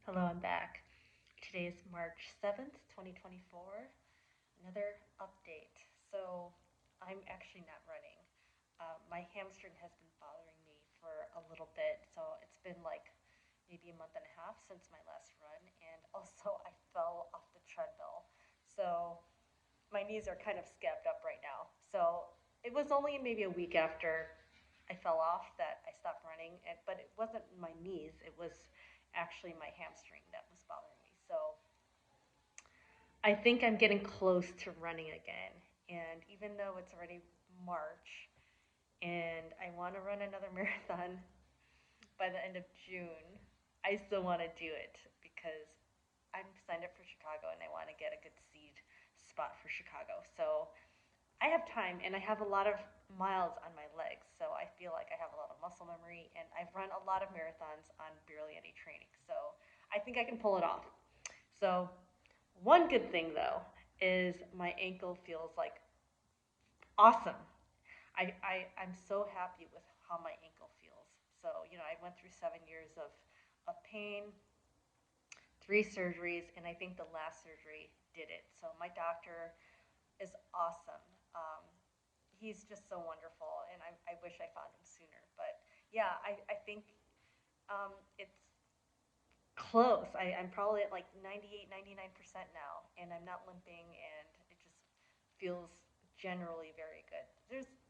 Hello, I'm back. Today is March 7th, 2024. Another update. So, I'm actually not running. My hamstring has been bothering me for a little bit. So, it's been like maybe a month and a half since my last run. And also, I fell off the treadmill. So, my knees are kind of scabbed up right now. So, it was only maybe a week after I fell off that I stopped running, but it wasn't my knees. It was actually my hamstring that was bothering me. So I think I'm getting close to running again. And even though it's already March and I want to run another marathon by the end of June, I still want to do it because I'm signed up for Chicago and I want to get a good seed spot for Chicago. So I have time and I have a lot of miles on my legs, so I feel like I have a lot of muscle memory and I've run a lot of marathons on barely any training. So I think I can pull it off. So one good thing though is my ankle feels like awesome. I'm so happy with how my ankle feels. So, I went through 7 years of pain, three surgeries, and I think the last surgery did it. So my doctor is awesome. Um, he's just so wonderful, and I wish I found him sooner. But yeah, I think it's close. I'm probably at like 98, 99% now, and I'm not limping, and it just feels generally very good.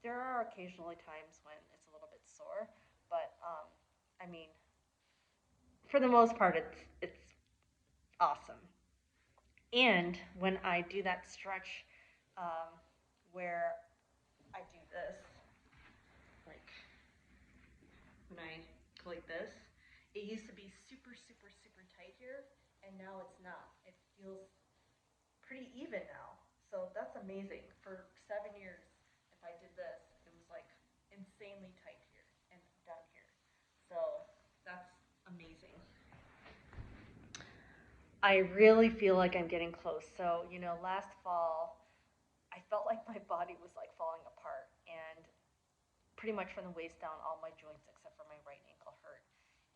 There are occasionally times when it's a little bit sore, but I mean, for the most part, it's awesome. And when I do that stretch, um, where I do this, like when I go like this, it used to be super, super, super tight here, and now it's not. It feels pretty even now. So that's amazing. For 7 years, if I did this, it was like insanely tight here and down here. So that's amazing. I really feel like I'm getting close. So, last fall, I felt like my body was like falling apart. And pretty much from the waist down, all my joints except for my right ankle hurt.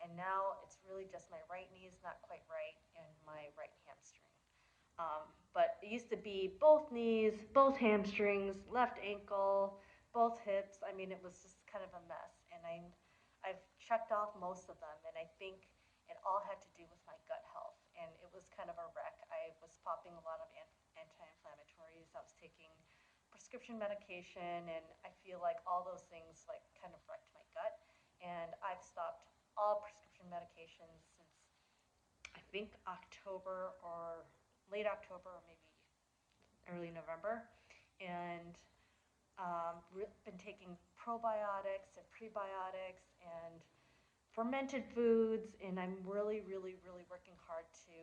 And now it's really just my right knee is not quite right and my right hamstring. But it used to be both knees, both hamstrings, left ankle, both hips. I mean, it was just kind of a mess. And I've checked off most of them, and I think it all had to do with my gut health. And it was kind of a wreck. I was popping a lot of anti-inflammatories. I was taking prescription medication, and I feel like all those things like kind of wrecked my gut. And I've stopped all prescription medications since I think October or late October or maybe early November, and been taking probiotics and prebiotics and fermented foods, and I'm really, really, really working hard to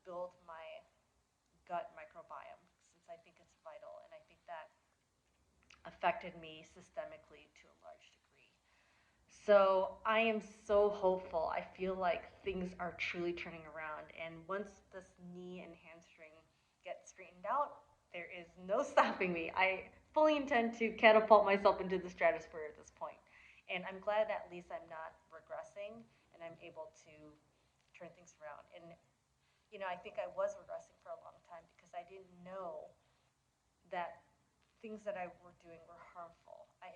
build my gut microbiome since I think it's vital, and I think that affected me systemically to a large degree. So I am so hopeful. I feel like things are truly turning around. And once this knee and hamstring get straightened out, there is no stopping me. I fully intend to catapult myself into the stratosphere at this point. And I'm glad at least I'm not regressing and I'm able to turn things around. And, I think I was regressing for a long time because I didn't know that things that I were doing were harmful. I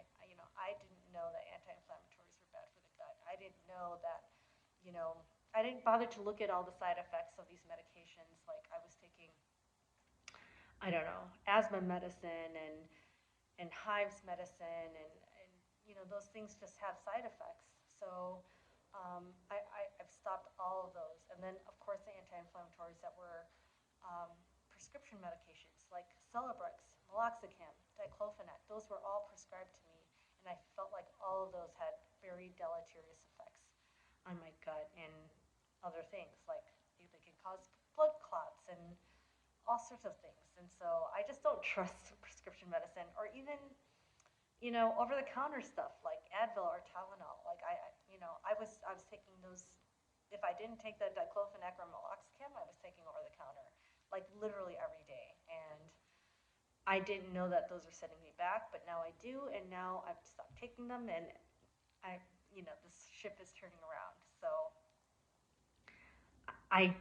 didn't know that anti-inflammatories were bad for the gut. I didn't know that, you know, I didn't bother to look at all the side effects of these medications. Like I was taking, I don't know, asthma medicine and hives medicine, and those things just have side effects. So I've stopped all of those. And then, of course, the anti-inflammatories that were um, prescription medications like Celebrex, meloxicam, diclofenac. Those were all prescribed to me, and I felt like all of those had very deleterious effects on my gut and other things. Like they can cause blood clots and all sorts of things. And so I just don't trust prescription medicine or even over the counter stuff like Advil or Tylenol. Like I was taking those. If I didn't take the diclofenac or meloxicam, I was taking over the counter, like literally every day. And I didn't know that those were setting me back, but now I do, and now I've stopped taking them, and this ship is turning around. So I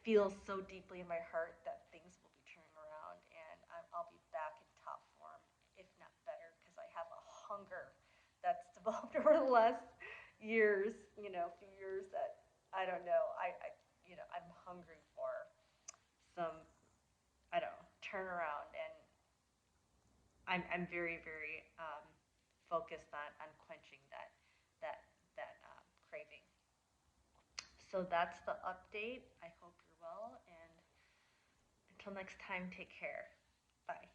feel so deeply in my heart that things will be turning around and I'll be back in top form, if not better, because I have a hunger that's developed over the last years, few years that I don't know. I'm hungry for some, I don't know, turnaround, and I'm very, very focused on quenching that craving. So that's the update. I hope you're well, and until next time, take care. Bye.